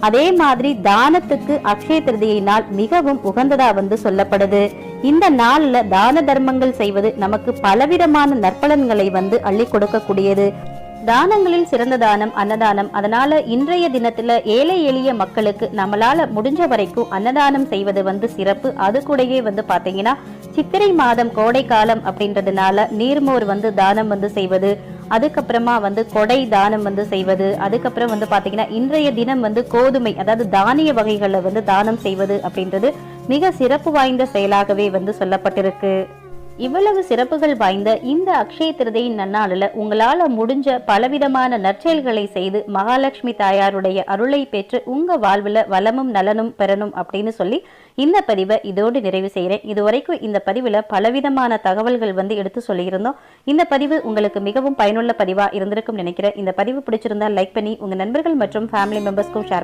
அதே மாதிரி தானத்துக்கு அக்ஷய திருதியை நாள் மிகவும் உகந்ததா சொல்லப்படுது. இந்த நாள்ல தான தர்மங்கள் செய்வது நமக்கு பலவிதமான நற்பலன்களை அள்ளி கொடுக்கக்கூடியது. தானங்களில் சிறந்த தானம் அன்னதானம். அதனால இன்றைய தினத்துல ஏழை எளிய மக்களுக்கு நம்மளால முடிஞ்ச வரைக்கும் அன்னதானம் செய்வது சிறப்பு. அது கூடயே பாத்தீங்கன்னா சித்திரை மாதம் கோடை காலம் அப்படின்றதுனால நீர்மோர் தானம் செய்வது, அதுக்கப்புறமா கொடை தானம் செய்வது, அதுக்கப்புறம் பாத்தீங்கன்னா இன்றைய தினம் கோதுமை அதாவது தானிய வகைகளை தானம் செய்வது அப்படின்றது மிக சிறப்பு வாய்ந்த செயலாகவே சொல்லப்பட்டிருக்கு. இவ்வளவு சிறப்புகள் வாய்ந்த இந்த அக்ஷய திருதியின் நன்னாளில் உங்களால முடிஞ்ச பலவிதமான நற்செயல்களை செய்து மகாலட்சுமி தாயாருடைய அருளை பெற்று உங்க வாழ்வுல வளமும் நலனும் பெறணும் அப்படின்னு சொல்லி இந்த பதிவை இதோடு நிறைவு செய்கிறேன். இதுவரைக்கும் இந்த பதிவுல பலவிதமான தகவல்கள் எடுத்து சொல்லியிருந்தோம். இந்த பதிவு உங்களுக்கு மிகவும் பயனுள்ள பதிவா இருந்திருக்கும் நினைக்கிறேன். இந்த பதிவு பிடிச்சிருந்தா லைக் பண்ணி உங்க நண்பர்கள் மற்றும் ஃபேமிலி மெம்பர்ஸ்க்கும் ஷேர்